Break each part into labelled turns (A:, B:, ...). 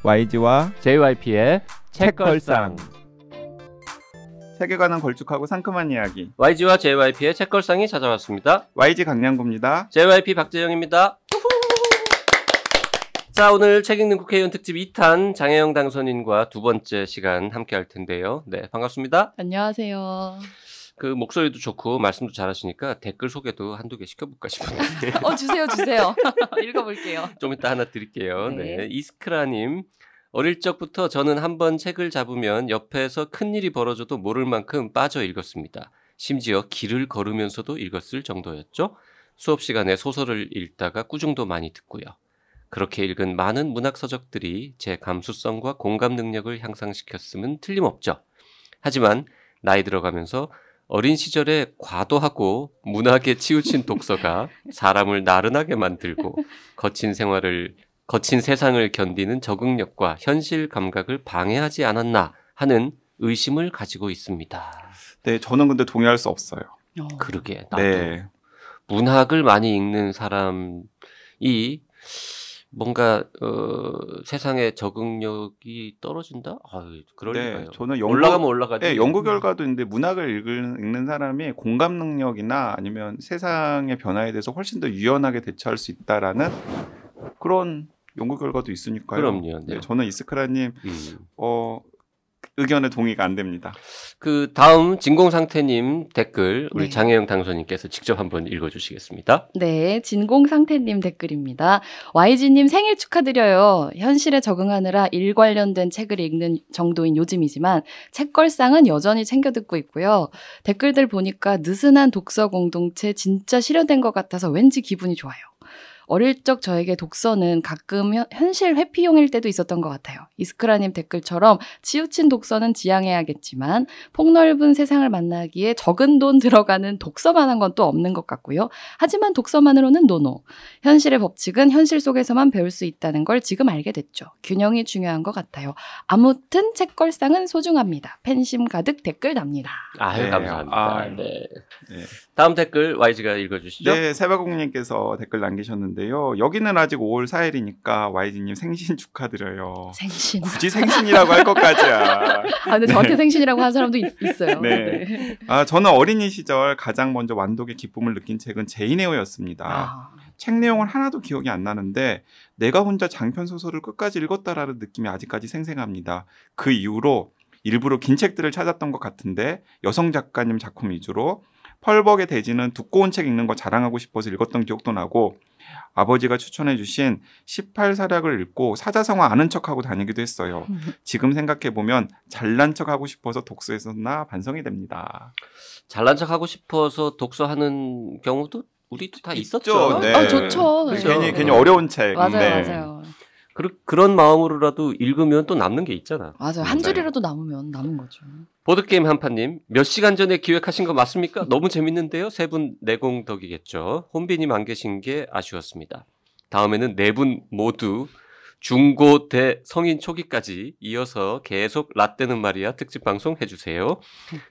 A: YG와
B: JYP의 책걸상.
A: 책에 관한 걸쭉하고 상큼한 이야기.
B: YG와 JYP의 책걸상이 찾아왔습니다.
A: YG 강량구입니다.
B: JYP 박재영입니다. 자, 오늘 책 읽는 국회의원 특집 2탄 장혜영 당선인과 두 번째 시간 함께 할 텐데요. 네, 반갑습니다.
C: 안녕하세요.
B: 그 목소리도 좋고 말씀도 잘하시니까 댓글 소개도 한두 개 시켜볼까 싶은데.
C: 주세요. 읽어볼게요.
B: 좀 이따 하나 드릴게요.
C: 네.
B: 네. 이스크라님. 어릴 적부터 저는 한번 책을 잡으면 옆에서 큰일이 벌어져도 모를 만큼 빠져 읽었습니다. 심지어 길을 걸으면서도 읽었을 정도였죠. 수업 시간에 소설을 읽다가 꾸중도 많이 듣고요. 그렇게 읽은 많은 문학 서적들이 제 감수성과 공감 능력을 향상시켰음은 틀림없죠. 하지만 나이 들어가면서 어린 시절에 과도하고 문학에 치우친 독서가 사람을 나른하게 만들고 거친 세상을 견디는 적응력과 현실 감각을 방해하지 않았나 하는 의심을 가지고 있습니다.
A: 네, 저는 근데 동의할 수 없어요.
B: 그러게, 나도.
A: 네.
B: 문학을 많이 읽는 사람이 뭔가 세상의 적응력이 떨어진다? 그럴
A: 네,
B: 리가요.
A: 저는
B: 올라가면 올라가지.
A: 네, 연구 결과도 있는데 문학을 읽는 사람이 공감 능력이나 아니면 세상의 변화에 대해서 훨씬 더 유연하게 대처할 수 있다라는 그런 연구 결과도 있으니까요.
B: 그럼요. 네.
A: 네, 저는 이스크라님 의견에 동의가 안 됩니다.
B: 그 다음 진공상태님 댓글 우리
C: 네.
B: 장혜영 당선인께서 직접 한번 읽어주시겠습니다.
C: 네, 진공상태님 댓글입니다. YG님 생일 축하드려요. 현실에 적응하느라 일 관련된 책을 읽는 정도인 요즘이지만 책걸상은 여전히 챙겨 듣고 있고요. 댓글들 보니까 느슨한 독서 공동체 진짜 실현된 것 같아서 왠지 기분이 좋아요. 어릴 적 저에게 독서는 가끔 현실 회피용일 때도 있었던 것 같아요. 이스크라님 댓글처럼 치우친 독서는 지양해야겠지만 폭넓은 세상을 만나기에 적은 돈 들어가는 독서만한 건 또 없는 것 같고요. 하지만 독서만으로는 노노. 현실의 법칙은 현실 속에서만 배울 수 있다는 걸 지금 알게 됐죠. 균형이 중요한 것 같아요. 아무튼 책걸상은 소중합니다. 팬심 가득 댓글 답니다.
B: 아유,
A: 네.
B: 감사합니다. 네.
A: 네.
B: 다음 댓글 YG가 읽어주시죠.
A: 네, 새바공님께서 댓글 남기셨는데요. 여기는 아직 5월 4일이니까 YG님 생신 축하드려요.
C: 생신.
A: 굳이 생신이라고 할 것까지야.
C: 근데 저한테 생신이라고 하는 사람도 있어요.
A: 네. 저는 어린이 시절 가장 먼저 완독의 기쁨을 느낀 책은 제이네어였습니다. 책 내용은 하나도 기억이 안 나는데 내가 혼자 장편 소설을 끝까지 읽었다라는 느낌이 아직까지 생생합니다. 그 이후로 일부러 긴 책들을 찾았던 것 같은데 여성 작가님 작품 위주로 펄벅의 대지는 두꺼운 책 읽는 거 자랑하고 싶어서 읽었던 기억도 나고 아버지가 추천해 주신 18사략을 읽고 사자성어 아는 척하고 다니기도 했어요. 지금 생각해보면 잘난 척하고 싶어서 독서했었나 반성이 됩니다.
B: 잘난 척하고 싶어서 독서하는 경우도 우리도 다 있었죠.
A: 네.
C: 좋죠.
B: 그렇죠.
A: 괜히 어려운 책.
C: 맞아요,
A: 네.
C: 맞아요.
B: 그런 마음으로라도 읽으면 또 남는 게 있잖아.
C: 맞아요. 한 줄이라도 남으면 남은 거죠.
B: 보드게임 한판님, 몇 시간 전에 기획하신 거 맞습니까? 너무 재밌는데요? 세 분 내공덕이겠죠. 혼비님 안 계신 게 아쉬웠습니다. 다음에는 네 분 모두 중고, 대, 성인 초기까지 이어서 계속 라떼는 말이야 특집 방송 해주세요.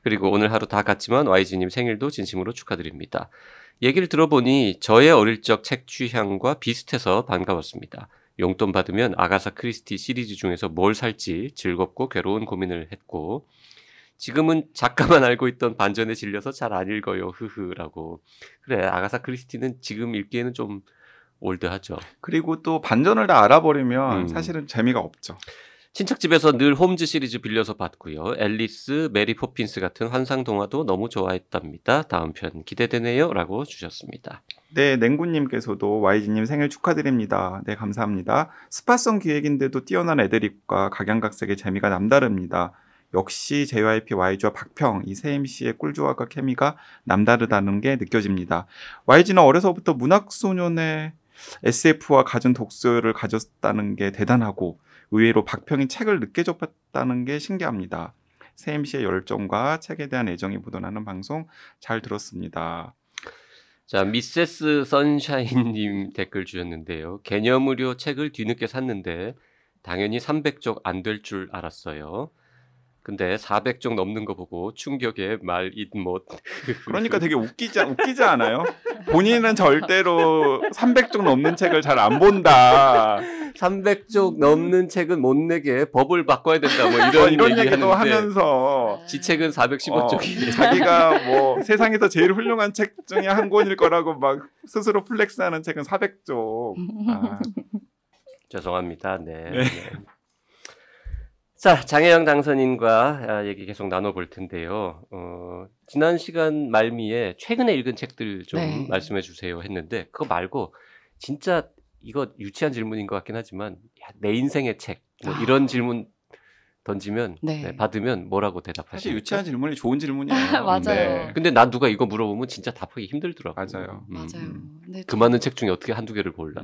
B: 그리고 오늘 하루 다 갔지만 YG님 생일도 진심으로 축하드립니다. 얘기를 들어보니 저의 어릴 적 책 취향과 비슷해서 반가웠습니다. 용돈 받으면 아가사 크리스티 시리즈 중에서 뭘 살지 즐겁고 괴로운 고민을 했고 지금은 작가만 알고 있던 반전에 질려서 잘 안 읽어요. 흐흐라고. 그래, 아가사 크리스티는 지금 읽기에는 좀 올드하죠.
A: 그리고 또 반전을 다 알아버리면 사실은 재미가 없죠.
B: 친척집에서 늘 홈즈 시리즈 빌려서 봤고요. 앨리스, 메리 포핀스 같은 환상 동화도 너무 좋아했답니다. 다음 편 기대되네요. 라고 주셨습니다.
A: 네, 냉구님께서도 YG님 생일 축하드립니다. 네, 감사합니다. 스파성 기획인데도 뛰어난 애드립과 각양각색의 재미가 남다릅니다. 역시 JYP, YG와 박평, 이 세 MC의 꿀조화과 케미가 남다르다는 게 느껴집니다. YG는 어려서부터 문학소년의 SF와 갖은 독서를 가졌다는 게 대단하고 의외로 박평이 책을 늦게 접했다는 게 신기합니다. 세 MC의 열정과 책에 대한 애정이 묻어나는 방송 잘 들었습니다.
B: 자, 미세스 선샤인님 댓글 주셨는데요. 개념의료 책을 뒤늦게 샀는데 당연히 300쪽 안 될 줄 알았어요. 근데 400쪽 넘는 거 보고 충격에 말잇못.
A: 그러니까 되게 웃기지 않아요? 본인은 절대로 300쪽 넘는 책을 잘 안 본다.
B: 300쪽 넘는 책은 못 내게 법을 바꿔야 된다. 뭐 이런
A: 얘기도
B: 하는데
A: 하면서
B: 지 책은 415쪽이에요.
A: 자기가 뭐 세상에서 제일 훌륭한 책 중에 한 권일 거라고 막 스스로 플렉스하는 책은 400쪽. 아.
B: 죄송합니다. 네. 자, 장혜영 당선인과 얘기 계속 나눠볼 텐데요. 지난 시간 말미에 최근에 읽은 책들 좀
C: 네.
B: 말씀해 주세요 했는데 그거 말고 진짜 이거 유치한 질문인 것 같긴 하지만 내 인생의 책 뭐 이런 질문 던지면
C: 네.
B: 받으면 뭐라고 대답하십니까?
A: 사실 유치한 질문이 좋은 질문이에요.
C: 맞아요.
A: 네.
B: 근데 난 누가 이거 물어보면 진짜 답하기 힘들더라고요.
A: 맞아요.
C: 맞아요. 근데
B: 그 많은 책 중에 어떻게 한두 개를 골라.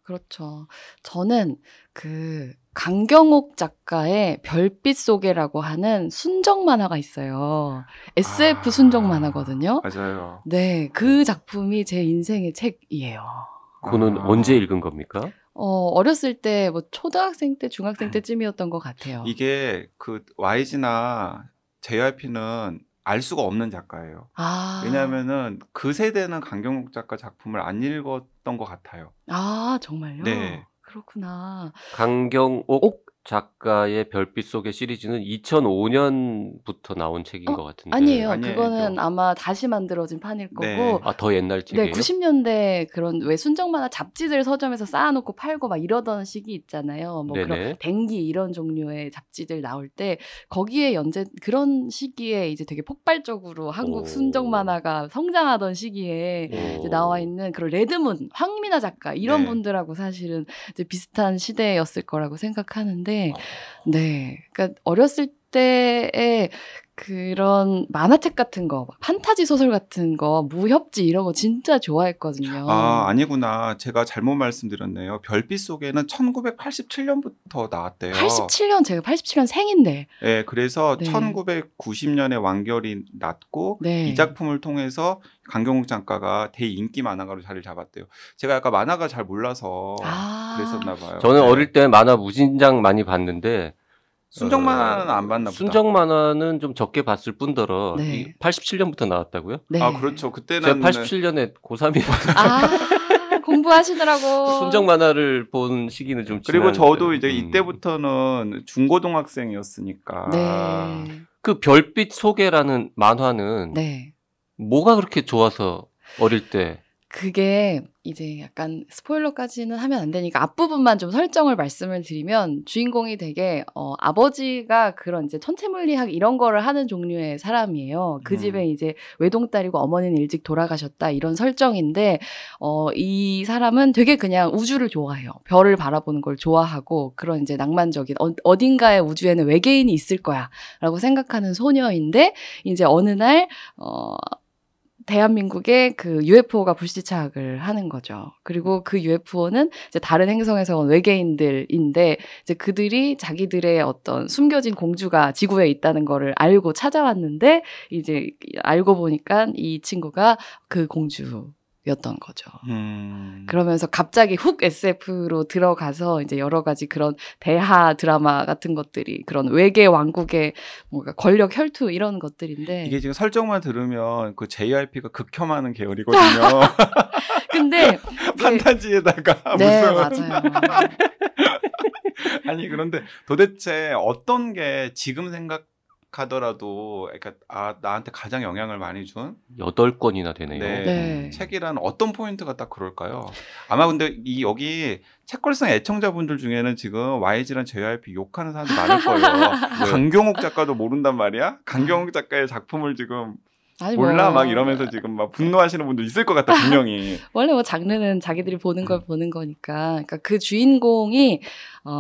C: 그렇죠. 저는 그 강경옥 작가의 별빛 속에라고 하는 순정 만화가 있어요. SF 순정 만화거든요.
A: 맞아요.
C: 네, 그 작품이 제 인생의 책이에요.
B: 그거는 언제 읽은 겁니까?
C: 어렸을 때 뭐 초등학생 때, 중학생 때쯤이었던 것 같아요.
A: 이게 그 YG나 JYP는 알 수가 없는 작가예요. 왜냐하면은 그 세대는 강경옥 작가 작품을 안 읽었던 것 같아요.
C: 아, 정말요?
A: 네.
C: 그렇구나.
B: 강경옥 작가의 별빛 속의 시리즈는 2005년부터 나온 책인 것 같은데.
C: 아니에요.
A: 아니에요.
C: 그거는 아마 다시 만들어진 판일 거고.
A: 네.
B: 아, 더 옛날 책이에요?
C: 네, 90년대 그런 왜 순정 만화 잡지들 서점에서 쌓아놓고 팔고 막 이러던 시기 있잖아요. 뭐
B: 네네.
C: 그런 댕기 이런 종류의 잡지들 나올 때 거기에 그런 시기에 이제 되게 폭발적으로 한국
B: 오.
C: 순정 만화가 성장하던 시기에 이제 나와 있는 그런 레드문, 황미나 작가 이런
A: 네.
C: 분들하고 사실은 이제 비슷한 시대였을 거라고 생각하는데, 네, 그러니까 어렸을 때에 그런 만화책 같은 거, 판타지 소설 같은 거, 무협지 이런 거 진짜 좋아했거든요.
A: 아, 아니구나. 제가 잘못 말씀드렸네요. 별빛 속에는 1987년부터 나왔대요.
C: 87년, 제가 87년 생인데.
A: 네, 그래서
C: 네.
A: 1990년에 완결이 났고
C: 네.
A: 이 작품을 통해서 강경옥 작가가 대인기 만화가로 자리를 잡았대요. 제가 약간 만화가 잘 몰라서 그랬었나 봐요.
B: 저는
A: 네.
B: 어릴 때 만화 무진장 많이 봤는데
A: 순정 만화는 안 봤나 보다.
B: 순정 만화는 좀 적게 봤을 뿐더러
C: 네.
B: 87년부터 나왔다고요?
C: 네.
A: 아, 그렇죠. 그때는
B: 제가 87년에 고3이거든요.
C: 공부하시느라고.
B: 순정 만화를 본 시기는 좀
A: 그리고
B: 지났는데.
A: 저도 이제 이때부터는 중고등학생이었으니까.
C: 네.
B: 그 별빛 소개라는 만화는
C: 네.
B: 뭐가 그렇게 좋아서 어릴 때
C: 그게 이제 약간 스포일러까지는 하면 안 되니까 앞부분만 좀 설정을 말씀을 드리면 주인공이 되게 아버지가 그런 이제 천체물리학 이런 거를 하는 종류의 사람이에요. 그 집에 이제 외동딸이고 어머니는 일찍 돌아가셨다 이런 설정인데 이 사람은 되게 그냥 우주를 좋아해요. 별을 바라보는 걸 좋아하고 그런 이제 낭만적인 어딘가의 우주에는 외계인이 있을 거야라고 생각하는 소녀인데 이제 어느 날 대한민국에 그 UFO가 불시착을 하는 거죠. 그리고 그 UFO는 이제 다른 행성에서 온 외계인들인데 이제 그들이 자기들의 어떤 숨겨진 공주가 지구에 있다는 거를 알고 찾아왔는데 이제 알고 보니까 이 친구가 그 공주였던 거죠. 그러면서 갑자기 훅 SF로 들어가서 이제 여러 가지 그런 대하 드라마 같은 것들이 그런 외계 왕국의 뭔가 권력 혈투 이런 것들인데
A: 이게 지금 설정만 들으면 그 JYP가 극혐하는 계열이거든요.
C: 근데
A: 판타지에다가
C: 네,
A: 무슨
C: 맞아요.
A: 아니 그런데 도대체 어떤 게 지금 생각하더라도 그러니까 나한테 가장 영향을 많이 준
B: 8권이나 되네요.
C: 네.
A: 책이란 어떤 포인트가 딱 그럴까요? 아마 근데 여기 책걸상 애청자분들 중에는 지금 YG랑 JYP 욕하는 사람들 많을 거예요. 강경옥 작가도 모른단 말이야? 강경옥 작가의 작품을 지금
C: 아니,
A: 몰라 막 이러면서 지금 막 분노하시는 분도 있을 것 같다 분명히.
C: 원래 뭐 장르는 자기들이 보는 걸 보는 거니까. 그러니까 그 주인공이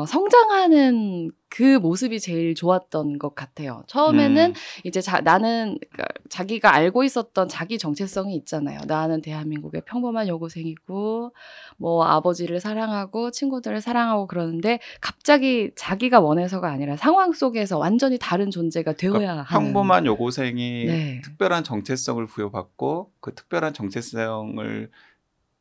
C: 성장하는 그 모습이 제일 좋았던 것 같아요. 처음에는 이제 나는 그러니까 자기가 알고 있었던 자기 정체성이 있잖아요. 나는 대한민국의 평범한 여고생이고 뭐 아버지를 사랑하고 친구들을 사랑하고 그러는데 갑자기 자기가 원해서가 아니라 상황 속에서 완전히 다른 존재가 되어야
A: 그러니까
C: 하는.
A: 평범한 여고생이
C: 네.
A: 특별한 정체성을 부여받고 그 특별한 정체성을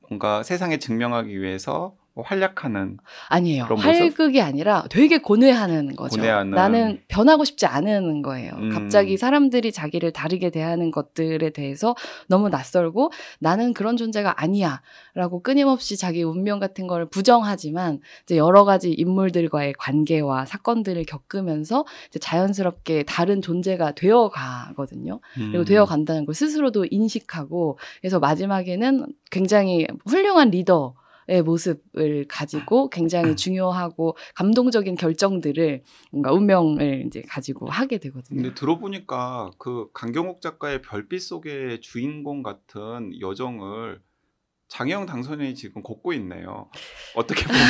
A: 뭔가 세상에 증명하기 위해서 활약하는
C: 아니에요.
A: 그런 모습?
C: 활극이 아니라 되게 고뇌하는 거죠.
A: 고뇌하는.
C: 나는 변하고 싶지 않은 거예요.
A: 음.
C: 갑자기 사람들이 자기를 다르게 대하는 것들에 대해서 너무 낯설고 나는 그런 존재가 아니야 라고 끊임없이 자기 운명 같은 걸 부정하지만 이제 여러 가지 인물들과의 관계와 사건들을 겪으면서 이제 자연스럽게 다른 존재가 되어 가거든요. 그리고 되어 간다는 걸 스스로도 인식하고 그래서 마지막에는 굉장히 훌륭한 리더의 모습을 가지고 굉장히 중요하고 감동적인 결정들을 뭔가 운명을 이제 가지고 하게 되거든요.
A: 근데 들어보니까 그 강경옥 작가의 별빛 속의 주인공 같은 여정을 장혜영 당선인이 지금 걷고 있네요. 어떻게 보면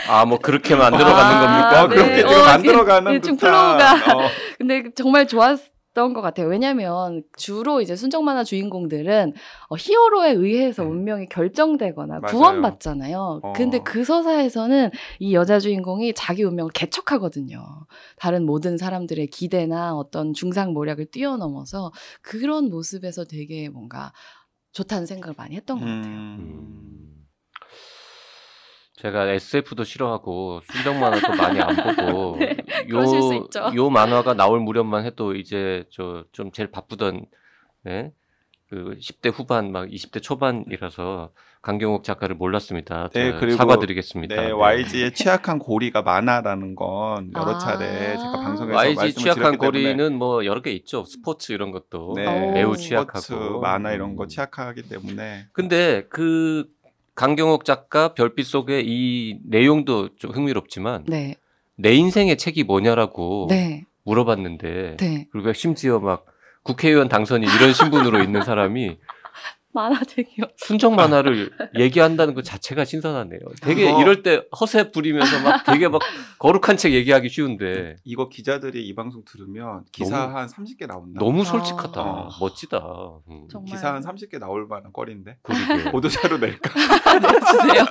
B: 아, 뭐 그렇게 만들어가는 겁니까?
C: 네.
A: 그렇게 지금 만들어가는
C: 좀
A: 듯한.
C: 플로우가. 근데 정말 좋았던 것 같아요. 왜냐하면 주로 이제 순정 만화 주인공들은 히어로에 의해서 운명이 결정되거나
A: 맞아요.
C: 구원받잖아요. 근데 그 서사에서는 이 여자 주인공이 자기 운명을 개척하거든요. 다른 모든 사람들의 기대나 어떤 중상모략을 뛰어넘어서 그런 모습에서 되게 뭔가 좋다는 생각을 많이 했던 것 같아요.
B: 제가 SF도 싫어하고 순정 만화도 많이 안 보고
C: 네, 그러실 수 있죠.
B: 요 만화가 나올 무렵만 해도 이제 저 좀 제일 바쁘던 네? 그 10대 후반 막 20대 초반이라서 강경옥 작가를 몰랐습니다.
A: 네, 그리고
B: 사과드리겠습니다.
A: 네, YG의 취약한 고리가 많아라는 건 여러 차례 제가 방송에서
B: YG
A: 말씀을
B: 취약한
A: 드렸기 때문에
B: 고리는 뭐 여러 개 있죠. 스포츠 이런 것도
A: 네,
B: 매우
A: 스포츠,
B: 취약하고
A: 만화 이런 거 취약하기 때문에
B: 근데 그 강경옥 작가 별빛 속의 이 내용도 좀 흥미롭지만
C: 네.
B: 내 인생의 책이 뭐냐라고
C: 네.
B: 물어봤는데
C: 네.
B: 그리고 심지어 막 국회의원 당선인 이런 신분으로 있는 사람이
C: 만화책이요.
B: 순정 만화를 얘기한다는 것 자체가 신선하네요. 되게
A: 그거-
B: 이럴 때 허세 부리면서 막 되게 막 거룩한 책 얘기하기 쉬운데
A: 이거 기자들이 이 방송 들으면 기사 한 30개 나온다.
B: 너무 솔직하다.
A: 아.
B: 멋지다.
C: 정말.
A: 기사 한 30개 나올 만한 거리인데
B: 그러게.
A: 보도자료 낼까?
C: 주세요.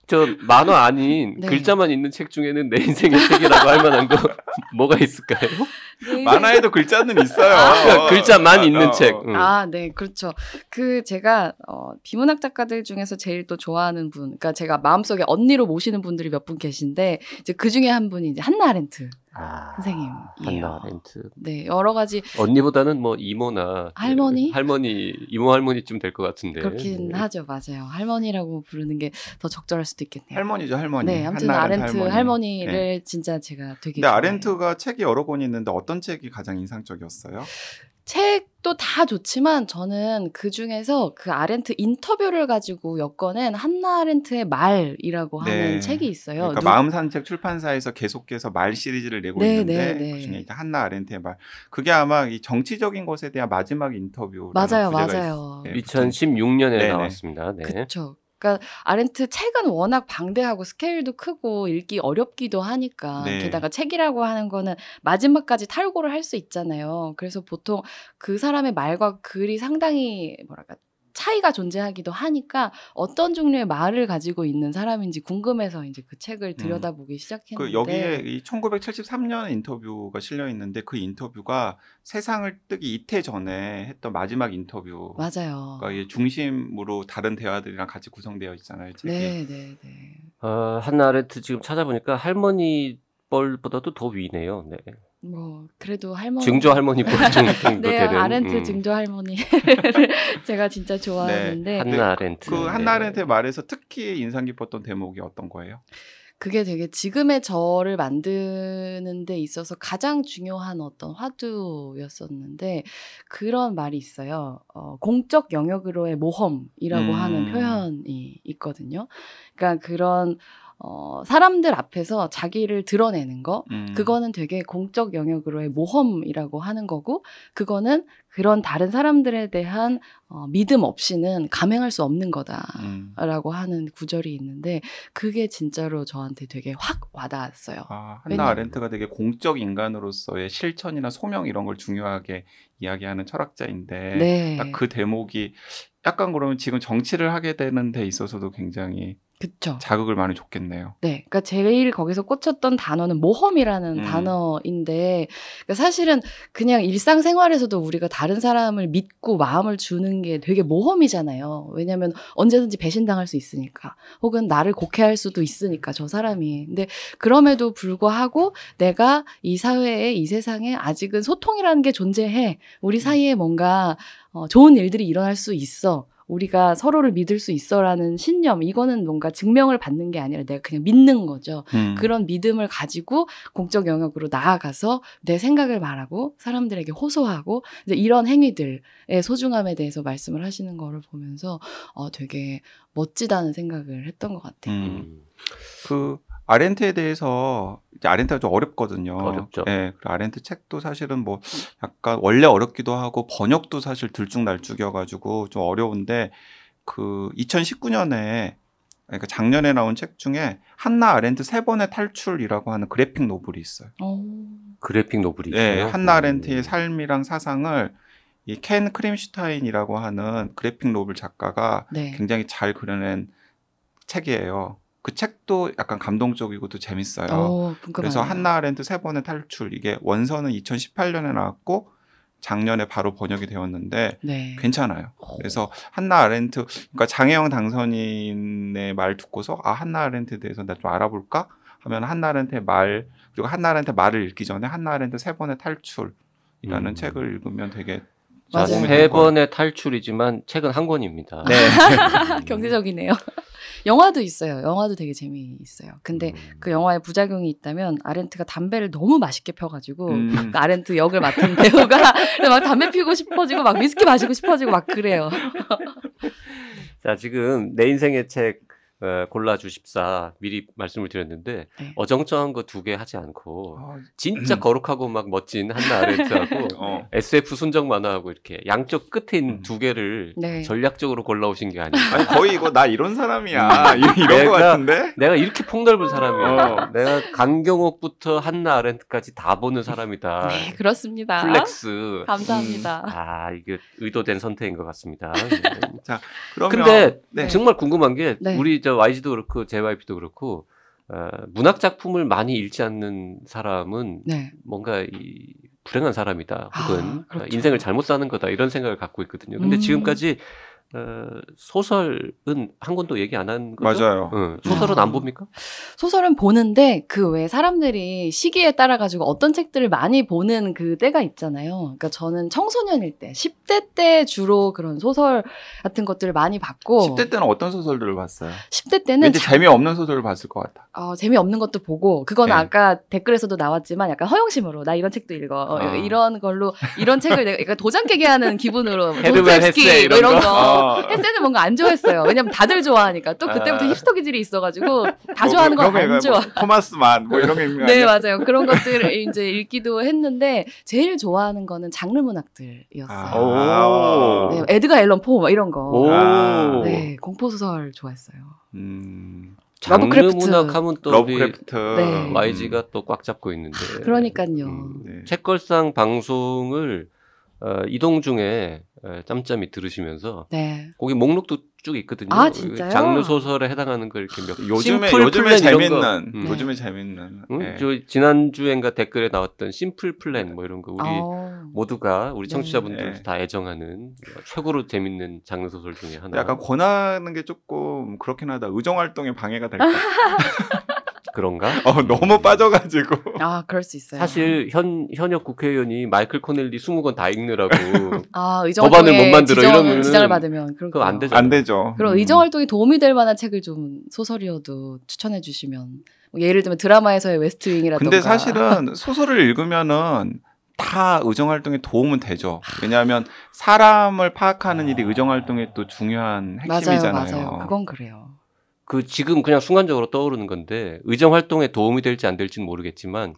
B: 저 만화 아닌
C: 네.
B: 글자만 있는 책 중에는 내 인생의 책이라고 할 만한 거 뭐가 있을까요?
C: 네.
A: 만화에도 글자는 있어요.
B: 그러니까 글자만 있는 책. 응.
C: 아, 네, 그렇죠. 제가 비문학 작가들 중에서 제일 또 좋아하는 분, 그러니까 제가 마음속에 언니로 모시는 분들이 몇 분 계신데 이제 그 중에 한 분이 이제 한나 아렌트 선생님이에요.
B: 한나 아렌트.
C: 네, 여러 가지
B: 언니보다는 뭐 이모나
C: 할머니?
B: 이모 할머니쯤 될 것 같은데.
C: 그렇긴 하죠, 맞아요. 할머니라고 부르는 게 더 적절할 수도 있겠네요.
A: 할머니죠, 할머니.
C: 네, 아무튼
A: 한나
C: 아렌트 할머니를
A: 네.
C: 진짜 제가 되게
A: 근데
C: 좋아해요.
A: 아렌트가 책이 여러 권 있는데 어떤 책이 가장 인상적이었어요?
C: 책도 다 좋지만 저는 그 중에서 그 아렌트 인터뷰를 가지고 엮어낸 한나 아렌트의 말이라고 하는
A: 네.
C: 책이 있어요.
A: 그러니까 마음산책 출판사에서 계속해서 말 시리즈를 내고
C: 네,
A: 있는데
C: 네, 네.
A: 그중에 이제 한나 아렌트의 말. 그게 아마 이 정치적인 것에 대한 마지막 인터뷰.
C: 맞아요, 맞아요.
B: 2016년에
A: 네네.
B: 나왔습니다. 네.
C: 그렇죠. 그러니까 아렌트 책은 워낙 방대하고 스케일도 크고 읽기 어렵기도 하니까
A: 네.
C: 게다가 책이라고 하는 거는 마지막까지 탈고를 할 수 있잖아요. 그래서 보통 그 사람의 말과 글이 상당히 뭐랄까 차이가 존재하기도 하니까 어떤 종류의 말을 가지고 있는 사람인지 궁금해서 이제 그 책을 들여다보기 시작했는데
A: 그 여기에 이 1973년 인터뷰가 실려 있는데 그 인터뷰가 세상을 뜨기 이틀 전에 했던 마지막 인터뷰.
C: 맞아요.
A: 그러니까 이게 중심으로 다른 대화들이랑 같이 구성되어 있잖아요. 책이.
C: 네, 네, 네.
B: 한나 아렌트 지금 찾아보니까 할머니 뻘보다도 더 위네요. 네.
C: 뭐 그래도 할머니
B: 증조 할머니 뻘 정도
C: 네,
B: 되는.
C: 아렌트 증조 할머니를 제가 진짜 좋아하는데
B: 한나 아렌트.
A: 그
B: 네.
A: 한나 아렌트의 말에서 특히 인상 깊었던 대목이 어떤 거예요?
C: 그게 되게 지금의 저를 만드는 데 있어서 가장 중요한 어떤 화두였었는데 그런 말이 있어요. 공적 영역으로의 모험이라고 하는 표현이 있거든요. 그러니까 그런 사람들 앞에서 자기를 드러내는 거, 그거는 되게 공적 영역으로의 모험이라고 하는 거고, 그거는 그런 다른 사람들에 대한 믿음 없이는 감행할 수 없는 거다라고 하는 구절이 있는데, 그게 진짜로 저한테 되게 확 와닿았어요.
A: 한나 아렌트가 되게 공적 인간으로서의 실천이나 소명 이런 걸 중요하게 이야기하는 철학자인데,
C: 네.
A: 딱 그 대목이 약간 그러면 지금 정치를 하게 되는 데 있어서도 굉장히
C: 그쵸.
A: 자극을 많이 줬겠네요.
C: 네, 그러니까 제일 거기서 꽂혔던 단어는 모험이라는 단어인데, 그러니까 사실은 그냥 일상생활에서도 우리가 다른 사람을 믿고 마음을 주는 게 되게 모험이잖아요. 왜냐하면 언제든지 배신당할 수 있으니까, 혹은 나를 곡해할 수도 있으니까 저 사람이. 근데 그럼에도 불구하고 내가 이 사회에, 이 세상에 아직은 소통이라는 게 존재해. 우리 사이에 뭔가 좋은 일들이 일어날 수 있어. 우리가 서로를 믿을 수 있어라는 신념, 이거는 뭔가 증명을 받는 게 아니라 내가 그냥 믿는 거죠. 그런 믿음을 가지고 공적 영역으로 나아가서 내 생각을 말하고 사람들에게 호소하고 이제 이런 행위들의 소중함에 대해서 말씀을 하시는 거를 보면서 되게 멋지다는 생각을 했던 것 같아요.
A: 그 아렌트에 대해서 이제 아렌트가 좀 어렵거든요.
B: 어렵죠.
A: 네, 아렌트 책도 사실은 뭐 약간 원래 어렵기도 하고 번역도 사실 들쭉날쭉이어가지고 좀 어려운데 그 2019년에 그러니까 작년에 나온 책 중에 한나 아렌트 3번의 탈출이라고 하는 그래픽 노블이 있어요.
B: 그래픽 노블이
A: 네,
B: 있어요?
A: 한나 아렌트의 삶이랑 사상을 이 켄 크림슈타인이라고 하는 그래픽 노블 작가가
C: 네.
A: 굉장히 잘 그려낸 책이에요. 그 책도 약간 감동적이고 또 재밌어요. 그래서 한나 아렌트 3번의 탈출, 이게 원서는 2018년에 나왔고 작년에 바로 번역이 되었는데
C: 네.
A: 괜찮아요. 그래서 한나 아렌트, 그러니까 장혜영 당선인의 말 듣고서 한나 아렌트에 대해서 나 좀 알아볼까 하면 한나 아렌트의 말, 그리고 한나 아렌트 말을 읽기 전에 한나 아렌트 3번의 탈출이라는 책을 읽으면 되게
B: 자,
C: 맞아요.
B: 3번의 탈출이지만 책은 한 권입니다.
A: 네.
C: 경제적이네요. 영화도 있어요. 영화도 되게 재미있어요. 근데 그 영화에 부작용이 있다면 아렌트가 담배를 너무 맛있게 펴가지고 그 아렌트 역을 맡은 배우가 막 담배 피우고 싶어지고 막 위스키 마시고 싶어지고 막 그래요.
B: 자, 지금 내 인생의 책 골라주십사 미리 말씀을 드렸는데
C: 네.
B: 어정쩡한 거 2개 하지 않고 진짜 거룩하고 막 멋진 한나 아렌트하고 SF 순정 만화하고 이렇게 양쪽 끝에 있는 2개를
C: 네.
B: 전략적으로 골라오신 게 아니에요.
A: 아니, 거의 이거 나 이런 사람이야. 이런 거 같은데?
B: 내가 이렇게 폭넓은 사람이야. 내가 강경옥부터 한나 아렌트까지 다 보는 사람이다.
C: 네, 그렇습니다.
B: 플렉스.
C: 감사합니다.
B: 이게 의도된 선택인 것 같습니다.
A: 자, 그러면
B: 근데
A: 네.
B: 정말 궁금한 게
C: 네.
B: 우리 YG도 그렇고 JYP도 그렇고 문학 작품을 많이 읽지 않는 사람은
C: 네.
B: 뭔가 불행한 사람이다. 혹은
C: 그렇죠.
B: 인생을 잘못 사는 거다. 이런 생각을 갖고 있거든요. 근데 지금까지 소설은 한 권도 얘기 안 한 거죠?
A: 맞아요.
B: 소설은 안 봅니까?
C: 소설은 보는데 그 외에 사람들이 시기에 따라 가지고 어떤 책들을 많이 보는 그 때가 있잖아요. 그러니까 저는 청소년일 때, 10대 때 주로 그런 소설 같은 것들을 많이 봤고
A: 10대 때는 어떤 소설들을 봤어요?
C: 10대 때는
A: 왠지 재미없는 소설을 봤을 것 같아.
C: 재미없는 것도 보고 그건
A: 네.
C: 아까 댓글에서도 나왔지만 약간 허영심으로 나 이런 책도 읽어. 이런 걸로 이런 책을 내가 약간 도장 깨게 하는 기분으로
B: 헤르만 헤세
C: 뭐 이런
B: 이런
C: 거. 헤세는 뭔가 안 좋아했어요. 왜냐면 다들 좋아하니까. 또 그때부터 힙스터 기질이 있어가지고 다 좋아하는 건 안 좋아.
A: 토마스만 뭐 이런 게 있는 거
C: 네,
A: 아니야?
C: 맞아요. 그런 것들을 이제 읽기도 했는데 제일 좋아하는 거는 장르 문학들이었어요. 네, 에드가 앨런 포 막 이런 거. 네, 공포 소설 좋아했어요.
B: 장르
C: 러브크래프트.
B: 문학 하면 또
A: 러브크래프트.
C: 네.
B: YG가 또 꽉 잡고 있는데.
C: 그러니까요.
A: 네.
B: 책걸상 방송을 이동 중에 짬짬이 들으시면서
C: 네.
B: 거기 목록도 쭉 있거든요.
C: 아, 진짜요?
B: 장르 소설에 해당하는 걸 이렇게
A: 요즘에
B: 플랜
A: 재밌는
B: 이런 거.
A: 요즘에 재밌는.
B: 응?
A: 네.
B: 저 지난주엔가 댓글에 나왔던 심플 플랜 뭐 이런 거 우리 모두가 우리 청취자분들
A: 네.
B: 다 애정하는 최고로 재밌는 장르 소설 중에 하나.
A: 약간 권하는 게 조금 그렇긴 하다. 의정 활동에 방해가 될까?
B: 그런가?
A: 너무 빠져가지고.
C: 그럴 수 있어요.
B: 사실 현역 국회의원이 마이클 코넬리 20권 다 읽느라고
C: 의정
B: 법안을 못 만들어 이러면
C: 지장을 받으면
B: 그거 안 되죠.
A: 안 되죠.
C: 그럼 의정 활동에 도움이 될 만한 책을 좀 소설이어도 추천해 주시면 뭐 예를 들면 드라마에서의 웨스트윙이라든가.
A: 근데 사실은 소설을 읽으면은 다 의정 활동에 도움은 되죠. 왜냐하면 사람을 파악하는 일이 의정 활동의 또 중요한 핵심이잖아요.
C: 맞아요. 그건 그래요.
B: 지금 그냥 순간적으로 떠오르는 건데 의정 활동에 도움이 될지 안 될지는 모르겠지만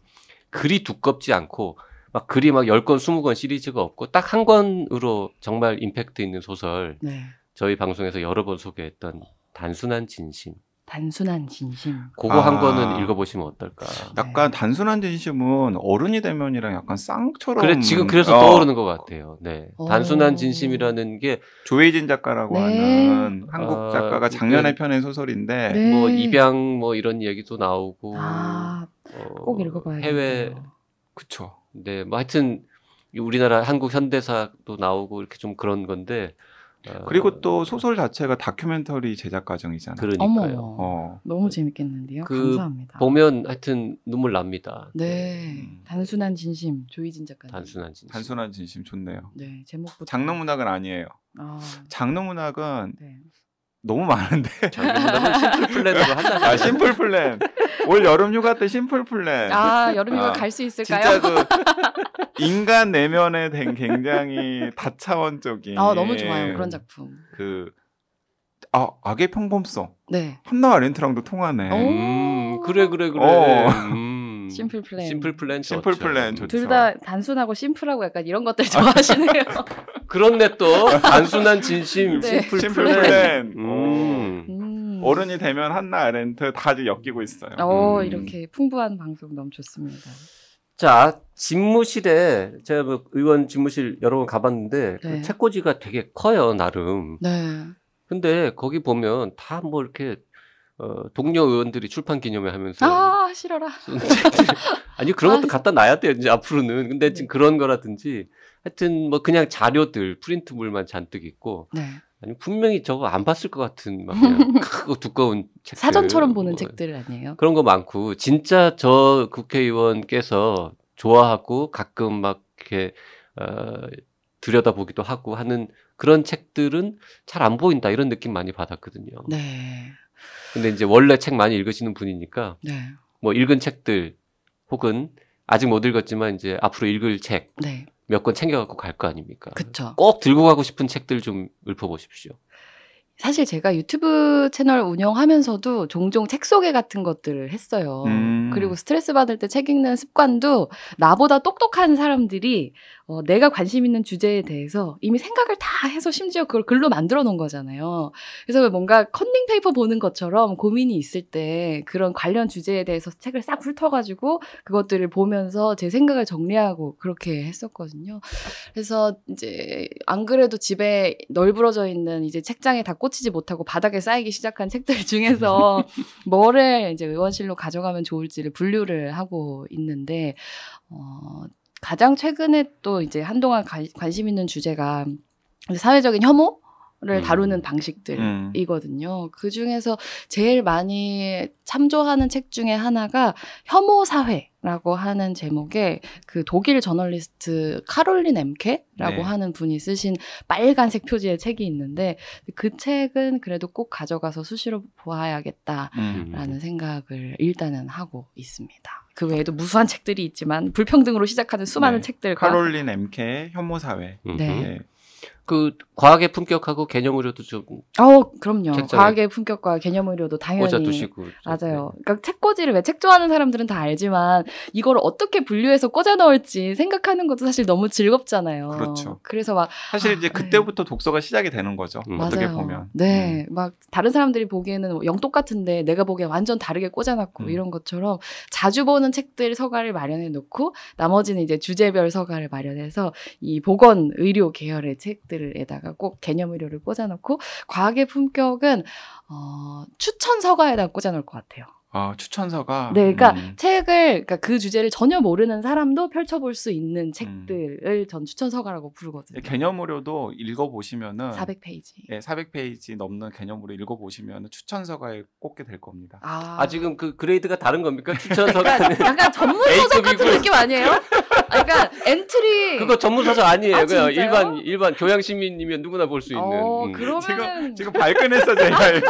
B: 글이 두껍지 않고 막 글이 막 10권, 20권 시리즈가 없고 딱 한 권으로 정말 임팩트 있는 소설.
C: 네.
B: 저희 방송에서 여러 번 소개했던 단순한 진심.
C: 단순한 진심.
B: 그거 한 권은 읽어보시면 어떨까.
A: 약간 단순한 진심은 어른이 되면이랑 약간 쌍처럼.
B: 그래 지금 그래서 떠오르는 것 같아요. 네, 단순한 진심이라는 게
A: 조혜진 작가라고
C: 네.
A: 하는 한국 작가가 작년에 펴낸 소설인데
C: 네.
B: 뭐 입양 뭐 이런 얘기도 나오고
C: 꼭 읽어봐야겠네요.
B: 해외
A: 그쵸.
B: 네, 뭐 하여튼 우리나라 한국 현대사도 나오고 이렇게 좀 그런 건데
A: 그리고 또 소설 자체가 다큐멘터리 제작 과정이잖아요.
B: 그러니까요.
C: 어머, 너무 재밌겠는데요.
B: 그
C: 감사합니다.
B: 보면 하여튼 눈물 납니다.
C: 네, 단순한 진심 조희진 작가님.
B: 단순한 진심.
A: 단순한 진심 좋네요.
C: 네, 제목부터.
A: 장르문학은 아니에요. 장르문학은
C: 네.
A: 너무 많은데.
B: 장르문학은 심플 플랜으로 하잖아요.
A: 아, 심플 플랜. 올 여름 휴가 때 심플 플랜.
C: 여름휴가 갈 수 있을까요?
A: 진짜 그 인간 내면에 된 굉장히 다차원적인.
C: 너무 좋아요. 그런 작품.
A: 악의 평범성.
C: 네.
A: 한나 아렌트랑도 통하네.
B: 그래.
C: 심플 플랜.
B: 심플 플랜 좋죠.
A: 심플 플랜 좋죠.
C: 둘 다 단순하고 심플하고 약간 이런 것들 좋아하시네요.
B: 그렇네 또 단순한 진심
C: 네.
B: 심플
A: 심플
B: 플랜.
A: 플랜. 어른이 되면 한나 아렌트 다 엮이고 있어요.
C: 이렇게 풍부한 방송 너무 좋습니다.
B: 자, 집무실에 제가 뭐 의원 집무실 여러 번 가봤는데
C: 네.
B: 그 책꽂이가 되게 커요 나름.
C: 네.
B: 근데 거기 보면 다 뭐 이렇게 동료 의원들이 출판 기념회 하면서
C: 싫어라.
B: 아니 그런 것도 갖다 놔야 돼요 이제 앞으로는. 근데 지금 그런 거라든지 하여튼 뭐 그냥 자료들 프린트물만 잔뜩 있고.
C: 네.
B: 아니 분명히 저거 안 봤을 것 같은 막 그냥 크고 두꺼운 책들
C: 사전처럼 보는 책들 아니에요?
B: 그런 거 많고 진짜 저 국회의원께서 좋아하고 가끔 막 이렇게 들여다보기도 하고 하는 그런 책들은 잘 안 보인다 이런 느낌 많이 받았거든요.
C: 네.
B: 근데 이제 원래 책 많이 읽으시는 분이니까
C: 네.
B: 뭐 읽은 책들 혹은 아직 못 읽었지만 이제 앞으로 읽을 책
C: 네.
B: 몇 권 챙겨갖고 갈 거 아닙니까?
C: 그쵸.
B: 꼭 들고 가고 싶은 책들 좀 읊어보십시오.
C: 사실 제가 유튜브 채널 운영하면서도 종종 책 소개 같은 것들을 했어요. 그리고 스트레스 받을 때 책 읽는 습관도 나보다 똑똑한 사람들이 내가 관심 있는 주제에 대해서 이미 생각을 다 해서 심지어 그걸 글로 만들어 놓은 거잖아요. 그래서 뭔가 컨닝 페이퍼 보는 것처럼 고민이 있을 때 그런 관련 주제에 대해서 책을 싹 훑어가지고 그것들을 보면서 제 생각을 정리하고 그렇게 했었거든요. 그래서 이제 안 그래도 집에 널브러져 있는 이제 책장에 다 꽂히지 못하고 바닥에 쌓이기 시작한 책들 중에서 뭐를 이제 의원실로 가져가면 좋을지를 분류를 하고 있는데 가장 최근에 또 이제 한동안 관심 있는 주제가 사회적인 혐오를 다루는 방식들이거든요. 그 중에서 제일 많이 참조하는 책 중에 하나가 혐오 사회라고 하는 제목의 그 독일 저널리스트 카롤린 엠케라고 하는 분이 쓰신 빨간색 표지의 책이 있는데 그 책은 그래도 꼭 가져가서 수시로 보아야겠다라는 생각을 일단은 하고 있습니다. 그 외에도 무수한 책들이 있지만 불평등으로 시작하는 수많은 책들과
A: 카롤린 엠케의 혐오 사회.
C: 네.
B: 그 과학의 품격하고 개념 의료도 좀
C: 그럼요.
B: 책장에
C: 과학의 품격과 개념 의료도 당연히
B: 꽂아두시고
C: 맞아요. 그러니까 책꽂이를 왜 책 좋아하는 사람들은 다 알지만 이걸 어떻게 분류해서 꽂아 넣을지 생각하는 것도 사실 너무 즐겁잖아요.
A: 그렇죠.
C: 그래서 막
A: 사실 이제 그때부터 독서가 시작이 되는 거죠. 어떻게
C: 맞아요.
A: 보면.
C: 네, 막 다른 사람들이 보기에는 영 똑같은데 내가 보기에 완전 다르게 꽂아놨고 이런 것처럼 자주 보는 책들 서가를 마련해 놓고 나머지는 이제 주제별 서가를 마련해서 이 보건 의료 계열의 책들에다가 꼭 개념 의료를 꽂아놓고 과학의 품격은 추천 서가에다 꽂아놓을 것 같아요.
A: 추천서가.
C: 네, 그러니까 그러니까 그 주제를 전혀 모르는 사람도 펼쳐볼 수 있는 책들을 전 추천서가라고 부르거든요.
A: 개념의료도 읽어보시면은
C: 400페이지.
A: 네, 400페이지 넘는 개념으로 읽어보시면 추천서가에 꽂게 될 겁니다.
B: 지금 그 그레이드가 다른 겁니까? 추천서가는
C: 약간 전문서적 같은 느낌 아니에요? 그러니까 엔트리
B: 그거 전문서적 아니에요. 그냥
C: 진짜요?
B: 일반 교양 시민이면 누구나 볼 수 있는.
C: 그러면은
A: 지금 발끈했어 JYP.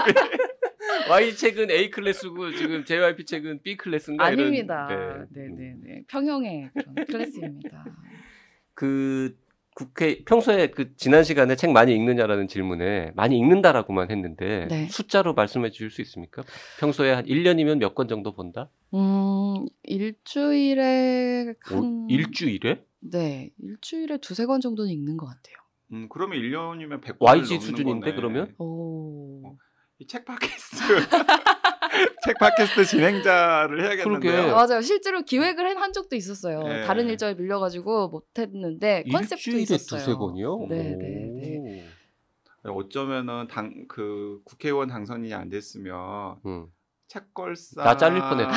B: Y 책은 A 클래스고 지금 JYP 책은 B 클래스인가?
C: 아닙니다.
B: 이런,
C: 네. 평형의 그런 클래스입니다.
B: 그 국회 평소에 그 지난 시간에 책 많이 읽느냐라는 질문에 많이 읽는다라고만 했는데 숫자로 말씀해 주실 수 있습니까? 평소에 한 1년이면 몇 권 정도 본다?
C: 일주일에
B: 일주일에?
C: 네, 일주일에 2-3권 정도는 읽는 것 같아요.
A: 그러면 1년이면 100권을
B: YG
A: 넘는
B: 수준인데
A: 거네.
B: 그러면?
A: 이 책 팟캐스트 책 팟캐스트 진행자를 해야겠는데요.
B: 그러게.
C: 맞아요. 실제로 기획을 한 적도 있었어요.
A: 네.
C: 다른 일정에 밀려가지고 못했는데 컨셉도
B: 일주일에
C: 있었어요.
B: 두세 권이요?
C: 네, 네,
B: 오.
A: 어쩌면은 그 국회의원 당선이 안 됐으면 책걸상
B: 나 잘릴 뻔했다.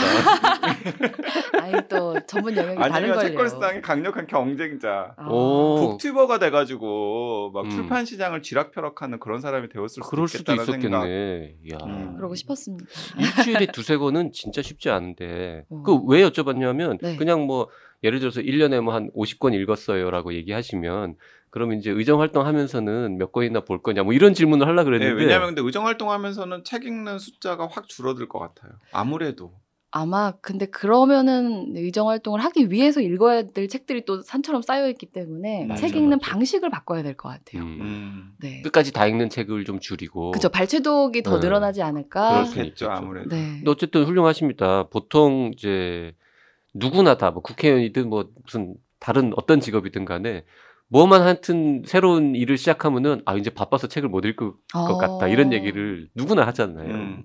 C: 아니 또 전문 영역이 다른
A: 아니면
C: 걸요.
A: 책걸상의 강력한 경쟁자.
B: 오.
A: 북튜버가 돼가지고 막
B: 음.
A: 출판 시장을 쥐락펴락하는 그런 사람이 되었을
B: 그럴
A: 수도
B: 수도
A: 있겠다는 생각.
B: 있었겠네. 야.
C: 그러고 싶었습니다.
B: 일주일에 두세 권은 진짜 쉽지 않은데.
C: 어.
B: 그 왜 여쭤봤냐면
C: 네.
B: 그냥 뭐 예를 들어서 1년에 뭐 한 50권 읽었어요라고 얘기하시면 그러면 이제 의정 활동하면서는 몇 권이나 볼 거냐 뭐 이런 질문을 하려고
A: 네,
B: 그랬는데
A: 왜냐하면 근데 의정 활동하면서는 책 읽는 숫자가 확 줄어들 것 같아요. 아무래도.
C: 아마 근데 그러면은 의정 활동을 하기 위해서 읽어야 될 책들이 또 산처럼 쌓여 있기 때문에
A: 맞아,
C: 책 읽는
B: 맞아.
C: 방식을 바꿔야 될 것 같아요. 네.
B: 끝까지 다 읽는 책을 좀 줄이고.
C: 그죠. 발췌독이 더
B: 네.
C: 늘어나지 않을까.
B: 그럴 수
A: 그렇겠죠,
B: 있겠죠.
A: 아무래도.
C: 네.
B: 근데 어쨌든 훌륭하십니다. 보통 이제 누구나 다 뭐 국회의원이든 뭐 무슨 다른 어떤 직업이든 간에 뭐만 하여튼 새로운 일을 시작하면은 아 이제 바빠서 책을 못 읽을 것 같다 이런 얘기를 누구나 하잖아요.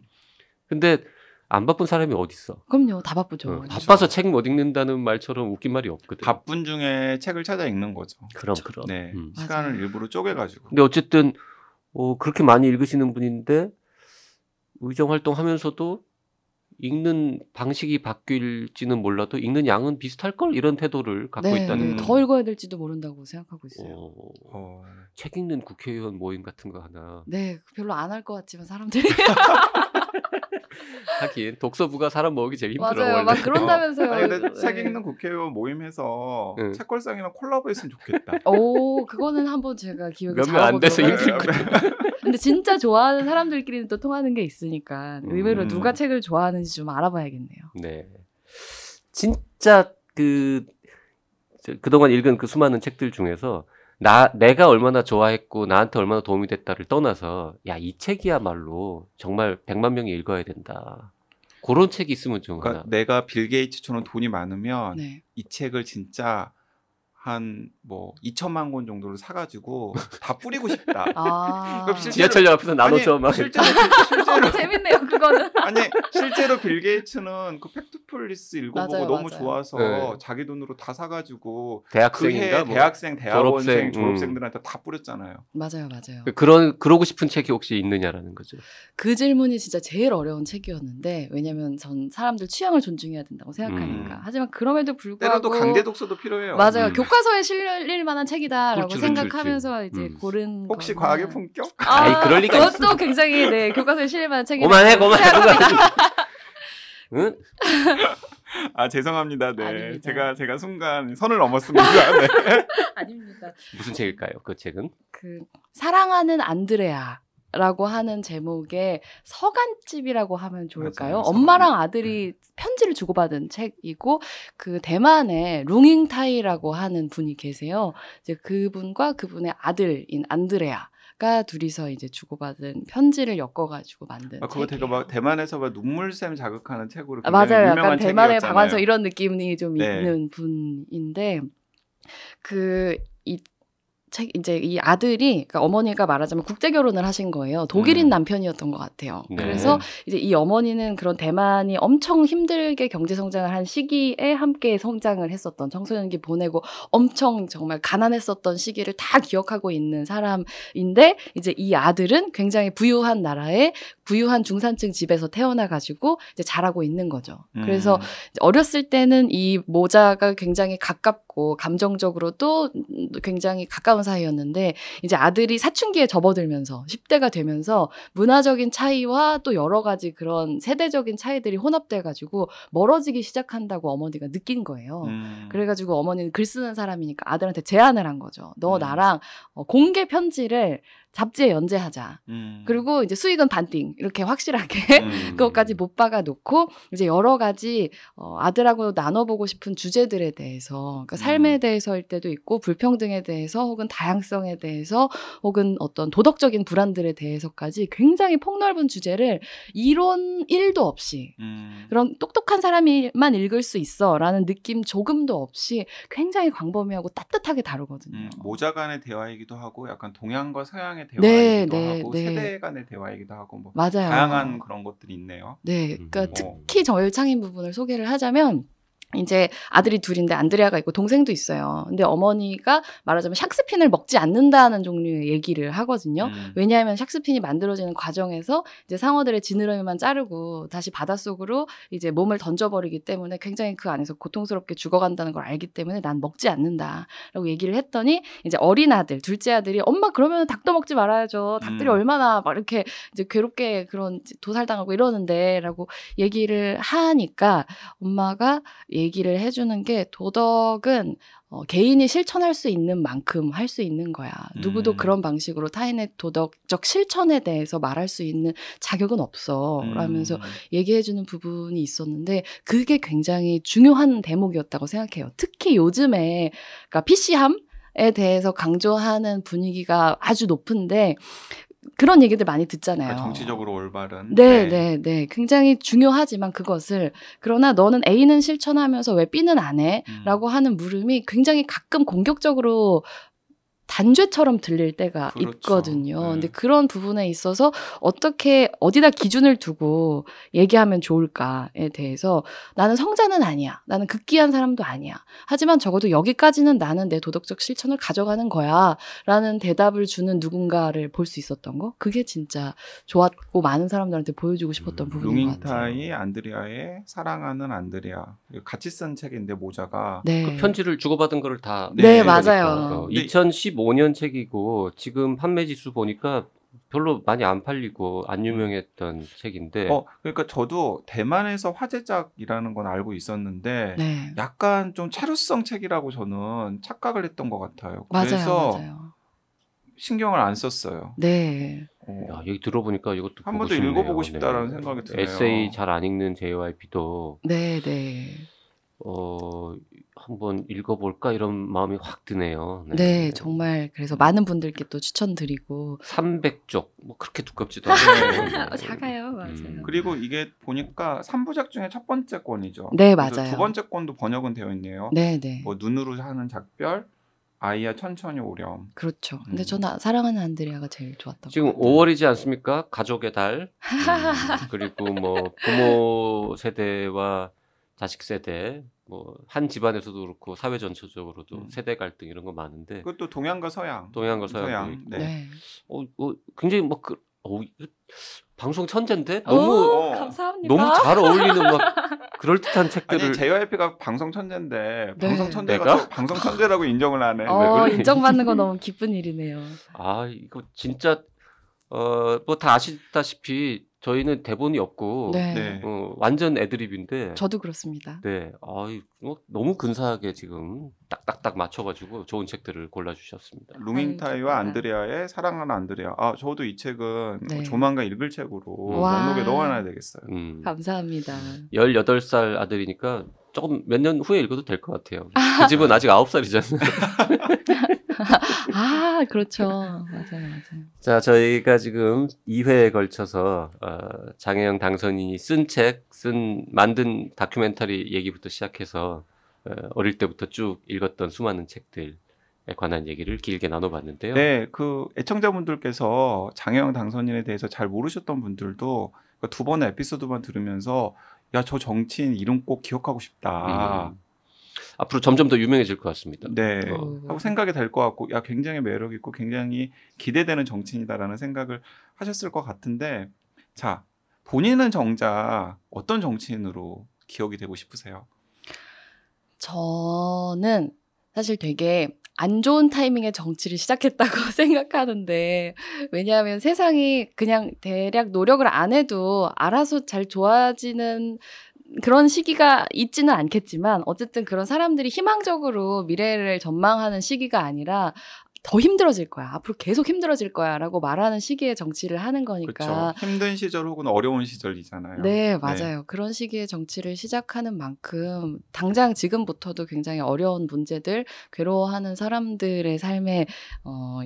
B: 근데 안 바쁜 사람이 어디 있어?
C: 그럼요. 다 바쁘죠.
B: 바빠서 책 못 읽는다는 말처럼 웃긴 말이 없거든.
A: 바쁜 중에 책을 찾아 읽는 거죠.
B: 그럼.
A: 네,
B: 음.
A: 시간을
C: 맞아요.
A: 일부러 쪼개가지고.
B: 근데 어쨌든 그렇게 많이 읽으시는 분인데 의정 활동하면서도 읽는 방식이 바뀔지는 몰라도 읽는 양은 비슷할 걸 이런 태도를 갖고
C: 네,
B: 있다는 거.
C: 더 읽어야 될지도 모른다고 생각하고 있어요.
B: 책 읽는 국회의원 모임 같은 거 하나.
C: 네, 별로 안 할 것 같지만 사람들이
B: 하긴 독서부가 사람 모으기 제일 힘들어.
C: 맞아요.
B: 원래.
C: 막 그런다면서요.
A: 아니 근데
C: 네.
A: 책 읽는 국회의원 모임해서
B: 네.
A: 책걸상이랑 콜라보했으면 좋겠다.
C: 오, 그거는 한번 제가 기획을
B: 몇 명 안 돼서
C: 잘해보도록
B: 힘들
C: 하겠습니다. 근데 진짜 좋아하는 사람들끼리는 또 통하는 게 있으니까 의외로
A: 음.
C: 누가 책을 좋아하는지 좀 알아봐야겠네요.
B: 네. 진짜 그동안 읽은 그 수많은 책들 중에서 내가 얼마나 좋아했고 나한테 얼마나 도움이 됐다를 떠나서 야, 이 책이야말로 정말 100만 명이 읽어야 된다. 그런 책이 있으면 좀
A: 그러니까
B: 하나.
A: 내가 빌 게이츠처럼 돈이 많으면
C: 네.
A: 이 책을 진짜 한 뭐 2천만 권 정도를 사가지고 다 뿌리고 싶다.
C: 아,
A: 그럼 실제로-
B: 지하철역 앞에서 나눠줘 막.
A: 실제로
C: 재밌네요, 그거는.
A: 아니 실제로 빌 게이츠는 그 팩트폴리스 읽어보고
C: 맞아요,
A: 너무
C: 맞아요.
A: 좋아서
B: 네.
A: 자기 돈으로 다 사가지고
B: 대학생인가
A: 그해
B: 뭐.
A: 대학생, 대학원생,
B: 졸업생,
A: 졸업생들한테 다 뿌렸잖아요.
C: 맞아요, 맞아요.
B: 그러고 싶은 책이 혹시 있느냐라는 거죠.
C: 그 질문이 진짜 제일 어려운 책이었는데 왜냐면 전 사람들 취향을 존중해야 된다고 생각하니까. 하지만 그럼에도 불구하고
A: 때로도 강제 독서도 필요해요.
C: 맞아요. 교과서에 실릴 만한 책이다라고
B: 그렇지,
C: 생각하면서
B: 그렇지.
C: 이제 고른
A: 혹시
C: 거는-
A: 과학의 품격?
B: 아이, 그럴 리가
C: 그것도 굉장히 네 교과서에 실릴 만한 책이다.
B: 그만해. 응?
A: 아 죄송합니다. 네,
C: 아닙니다.
A: 제가 순간 선을 넘었습니다. 네.
C: 아닙니다.
B: 무슨 책일까요? 그 책은?
C: 그 사랑하는 안드레아라고 하는 제목의 서간집이라고 하면 좋을까요?
A: 맞아요.
C: 엄마랑 아들이 편지를 주고받은 책이고 그 대만에 룽잉타이라고 하는 분이 계세요. 이제 그분과 그분의 아들인 안드레아가 둘이서 이제 주고받은 편지를 엮어가지고 만든.
A: 아, 그거 되게
C: 책이에요.
A: 막 대만에서 막 눈물샘 자극하는 책으로
C: 아,
A: 굉장히
C: 맞아요.
A: 유명한
C: 약간 대만의
A: 책이었잖아요.
C: 박완서 이런 느낌이 좀
A: 네.
C: 있는 분인데 이 책 이제 이 아들이 그러니까 어머니가 말하자면 국제 결혼을 하신 거예요. 독일인 남편이었던 것 같아요.
B: 네.
C: 그래서 이제 이 어머니는 그런 대만이 엄청 힘들게 경제 성장을 한 시기에 함께 성장을 했었던 청소년기 보내고 엄청 정말 가난했었던 시기를 다 기억하고 있는 사람인데 이제 이 아들은 굉장히 부유한 나라에 부유한 중산층 집에서 태어나가지고 이제 자라고 있는 거죠. 그래서 어렸을 때는 이 모자가 굉장히 가깝고 감정적으로도 굉장히 가까운 사이였는데 이제 아들이 사춘기에 접어들면서 10대가 되면서 문화적인 차이와 또 여러 가지 그런 세대적인 차이들이 혼합돼가지고 멀어지기 시작한다고 어머니가 느낀 거예요. 그래가지고 어머니는 글 쓰는 사람이니까 아들한테 제안을 한 거죠. 너 나랑 공개 편지를 잡지에 연재하자. 그리고 이제 수익은 반띵 이렇게 확실하게 그것까지 못 박아 놓고 이제 여러 가지 아들하고 나눠보고 싶은 주제들에 대해서 그러니까 삶에 대해서일 때도 있고 불평등에 대해서 혹은 다양성에 대해서 혹은 어떤 도덕적인 불안들에 대해서까지 굉장히 폭넓은 주제를 이론 1도 없이 그런 똑똑한 사람이만 읽을 수 있어라는 느낌 조금도 없이 굉장히 광범위하고 따뜻하게 다루거든요.
A: 모자 간의 대화이기도 하고 약간 동양과 서양의
C: 네,
A: 대화이기도
C: 네,
A: 하고
C: 네.
A: 세대 간의 대화이기도 하고 뭐
C: 맞아요.
A: 다양한 그런 것들이 있네요.
C: 네, 그러니까
B: 음.
C: 특히 저열창인 부분을 소개를 하자면 이제 아들이 둘인데 안드레아가 있고 동생도 있어요. 근데 어머니가 말하자면 샥스핀을 먹지 않는다는 종류의 얘기를 하거든요. 왜냐하면 샥스핀이 만들어지는 과정에서 이제 상어들의 지느러미만 자르고 다시 바닷속으로 이제 몸을 던져버리기 때문에 굉장히 그 안에서 고통스럽게 죽어간다는 걸 알기 때문에 난 먹지 않는다라고 얘기를 했더니 이제 어린 아들, 둘째 아들이 엄마 그러면 닭도 먹지 말아야죠. 닭들이 얼마나 막 이렇게 이제 괴롭게 그런 도살당하고 이러는데라고 얘기를 하니까 엄마가 얘기를 해주는 게 도덕은 개인이 실천할 수 있는 만큼 할 수 있는 거야. 누구도 그런 방식으로 타인의 도덕적 실천에 대해서 말할 수 있는 자격은 없어. 라면서 얘기해주는 부분이 있었는데 그게 굉장히 중요한 대목이었다고 생각해요. 특히 요즘에 그러니까 PC함에 대해서 강조하는 분위기가 아주 높은데 그런 얘기들 많이 듣잖아요.
A: 그러니까 정치적으로 올바른.
C: 네. 굉장히 중요하지만 그것을 그러나 너는 A는 실천하면서 왜 B는 안 해? 라고 하는 물음이 굉장히 가끔 공격적으로 단죄처럼 들릴 때가
A: 그렇죠.
C: 있거든요.
A: 네.
C: 근데 그런 부분에 있어서 어떻게 어디다 기준을 두고 얘기하면 좋을까에 대해서 나는 성자는 아니야. 나는 극기한 사람도 아니야. 하지만 적어도 여기까지는 나는 내 도덕적 실천을 가져가는 거야. 라는 대답을 주는 누군가를 볼 수 있었던 거. 그게 진짜 좋았고 많은 사람들한테 보여주고 싶었던 부분인 것 같아요.
A: 루밍타이 안드레아의 사랑하는 안드레아. 같이 쓴 책인데 모자가.
C: 네.
B: 그 편지를 주고받은 거를 다.
C: 네,
A: 그러니까.
C: 맞아요.
B: 2015년 책이고 지금 판매 지수 보니까 별로 많이 안 팔리고 안 유명했던 책인데.
A: 그러니까 저도 대만에서 화제작이라는 건 알고 있었는데
C: 네.
A: 약간 좀 체류성 책이라고 저는 착각을 했던 것 같아요. 그래서
C: 맞아요.
A: 신경을 안 썼어요.
C: 네.
B: 야, 여기 들어보니까 이것도
A: 한
B: 보고
A: 번도
B: 싶네요.
A: 읽어보고 싶다라는 생각이 드네요.
B: 에세이 잘 안 읽는 JYP도
C: 네.
B: 한번 읽어볼까 이런 마음이 확 드네요.
C: 네, 정말 그래서 많은 분들께 또 추천드리고
B: 300쪽 뭐 그렇게 두껍지도 않아요.
C: 작아요, 맞아요.
A: 그리고 이게 보니까 3부작 중에 첫 번째 권이죠.
C: 네,
A: 그래서
C: 맞아요.
A: 두 번째 권도 번역은 되어 있네요.
C: 네.
A: 뭐 눈으로 하는 작별, 아이야 천천히 오렴.
C: 그렇죠. 근데 저는 사랑하는 안드레아가 제일 좋았던
B: 지금
C: 것 같아요.
B: 5월이지 않습니까? 가족의 달. 그리고 뭐 부모 세대와 자식 세대, 뭐 한 집안에서도 그렇고 사회 전체적으로도 세대 갈등 이런 거 많은데.
A: 그것도 동양과 서양.
B: 동양과 서양.
A: 네.
C: 네.
B: 굉장히 뭐 방송 천재인데 너무
C: 감사합니다.
B: 너무 잘 어울리는 막 그럴 듯한 책들을.
A: 아니 JYP가 방송 천재인데
C: 네.
A: 방송 천재가
B: 내가?
A: 또 방송 천재라고 인정을 하네.
B: 그래?
C: 인정받는 거 너무 기쁜 일이네요.
B: 이거 진짜 뭐 다 아시다시피 저희는 대본이 없고
C: 네.
B: 완전 애드립인데.
C: 저도 그렇습니다.
B: 네, 너무 근사하게 지금 딱딱딱 맞춰가지고 좋은 책들을 골라주셨습니다.
A: 루밍타이와 안드레아의 사랑하는 안드레아. 저도 이 책은
C: 네.
A: 조만간 읽을 책으로
C: 와.
A: 목록에 넣어놔야 되겠어요.
C: 감사합니다.
B: 18살 아들이니까 조금 몇 년 후에 읽어도 될 것 같아요. 그 집은 아직 9살이잖아요.
C: 그렇죠. 맞아요.
B: 자, 저희가 지금 2회에 걸쳐서 장혜영 당선인이 만든 다큐멘터리 얘기부터 시작해서 어릴 때부터 쭉 읽었던 수많은 책들에 관한 얘기를 길게 나눠봤는데요.
A: 네, 그 애청자분들께서 장혜영 당선인에 대해서 잘 모르셨던 분들도 두 번의 에피소드만 들으면서 야, 저 정치인 이름 꼭 기억하고 싶다.
B: 앞으로 점점 더 유명해질 것 같습니다.
A: 네, 하고 생각이 될 것 같고, 야, 굉장히 매력 있고 굉장히 기대되는 정치인이다라는 생각을 하셨을 것 같은데, 자, 본인은 정작 어떤 정치인으로 기억이 되고 싶으세요?
C: 저는 사실 되게 안 좋은 타이밍에 정치를 시작했다고 생각하는데, 왜냐하면 세상이 그냥 대략 노력을 안 해도 알아서 잘 좋아지는 그런 시기가 있지는 않겠지만 어쨌든 그런 사람들이 희망적으로 미래를 전망하는 시기가 아니라 더 힘들어질 거야. 앞으로 계속 힘들어질 거야라고 말하는 시기에 정치를 하는 거니까.
A: 그렇죠. 힘든 시절 혹은 어려운 시절이잖아요.
C: 네, 맞아요. 그런 시기에 정치를 시작하는 만큼 당장 지금부터도 굉장히 어려운 문제들, 괴로워하는 사람들의 삶에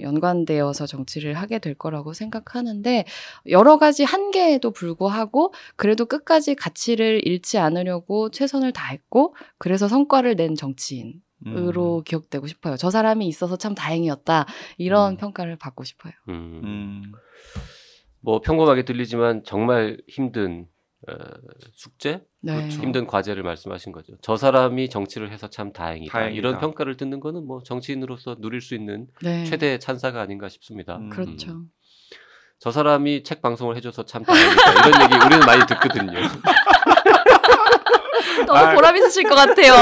C: 연관되어서 정치를 하게 될 거라고 생각하는데 여러 가지 한계에도 불구하고 그래도 끝까지 가치를 잃지 않으려고 최선을 다했고 그래서 성과를 낸 정치인. 으로 기억되고 싶어요. 저 사람이 있어서 참 다행이었다. 이런 평가를 받고 싶어요.
B: 뭐 평범하게 들리지만 정말 힘든 숙제?
C: 네.
B: 그렇죠. 힘든 과제를 말씀하신 거죠. 저 사람이 정치를 해서 참 다행이다. 이런 평가를 듣는 거는 뭐 정치인으로서 누릴 수 있는
C: 네.
B: 최대의 찬사가 아닌가 싶습니다.
C: 그렇죠.
B: 저 사람이 책 방송을 해줘서 참 다행이다. 이런 얘기 우리는 많이 듣거든요.
C: 너무 보람 있으실 것 같아요.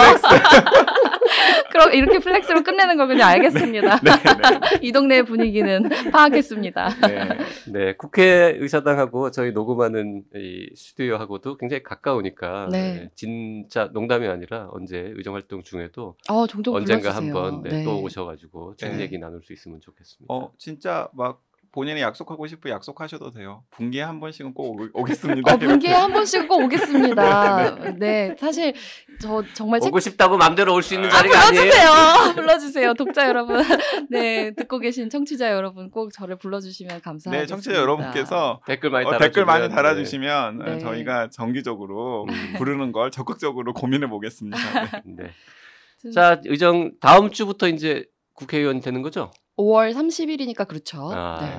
C: 그럼 이렇게 플렉스로 끝내는 거군요. 알겠습니다.
A: 네, 네.
C: 이 동네의 분위기는 파악했습니다.
B: 네, 국회의사당하고 저희 녹음하는 이 스튜디오하고도 굉장히 가까우니까
C: 네.
B: 진짜 농담이 아니라 언제 의정활동 중에도
C: 종종
B: 언젠가
C: 불러주세요.
B: 한번
C: 네.
B: 또 오셔가지고 책
A: 네.
B: 얘기 나눌 수 있으면 좋겠습니다.
A: 진짜 막 본인이 약속하고 싶으면 약속하셔도 돼요. 분기에 한 번씩은 꼭 오겠습니다.
C: 분기에 한 번씩은 꼭 오겠습니다. 네, 사실 저 정말
B: 오고 싶다고 마음대로 올 수 있는 자리가 아니에요.
C: 불러주세요. 독자 여러분. 네, 듣고 계신 청취자 여러분 꼭 저를 불러주시면 감사하겠습니다.
A: 네, 청취자 여러분께서
B: 댓글 많이
A: 달아주시면
C: 네.
A: 저희가 정기적으로 부르는 걸 적극적으로 고민해 보겠습니다.
B: 네. 네. 자, 의정 다음 주부터 이제 국회의원 되는 거죠?
C: 5월 30일이니까 그렇죠.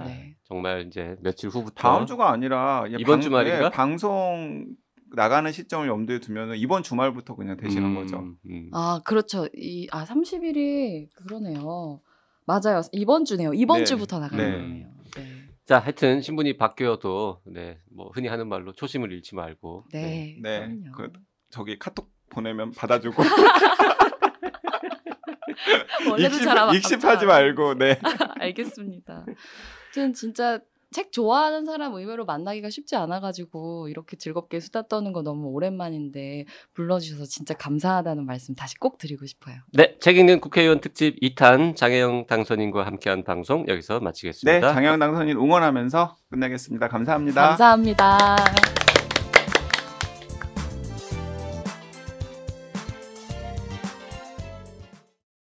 B: 네. 정말 이제 며칠 후부터
A: 다음 주가 아니라
B: 이번 주말인가?
A: 방송 나가는 시점을 염두에 두면 이번 주말부터 그냥 되시는 거죠.
C: 그렇죠. 30일이 그러네요. 맞아요. 이번 주네요. 이번
A: 네.
C: 주부터 나가는
A: 네.
C: 거네요. 네.
B: 자, 하여튼 신분이 바뀌어도 뭐 흔히 하는 말로 초심을 잃지 말고.
C: 네.
A: 네.
C: 그럼요.
A: 저기 카톡 보내면 받아주고
C: 원래도 잘
A: 익십하지 말고. 네.
C: 알겠습니다. 저는 진짜 책 좋아하는 사람 의외로 만나기가 쉽지 않아가지고 이렇게 즐겁게 수다 떠는 거 너무 오랜만인데 불러주셔서 진짜 감사하다는 말씀 다시 꼭 드리고 싶어요.
B: 네, 책 읽는 국회의원 특집 2탄 장혜영 당선인과 함께한 방송 여기서 마치겠습니다.
A: 네, 장혜영 당선인 응원하면서 끝내겠습니다. 감사합니다.
C: 감사합니다.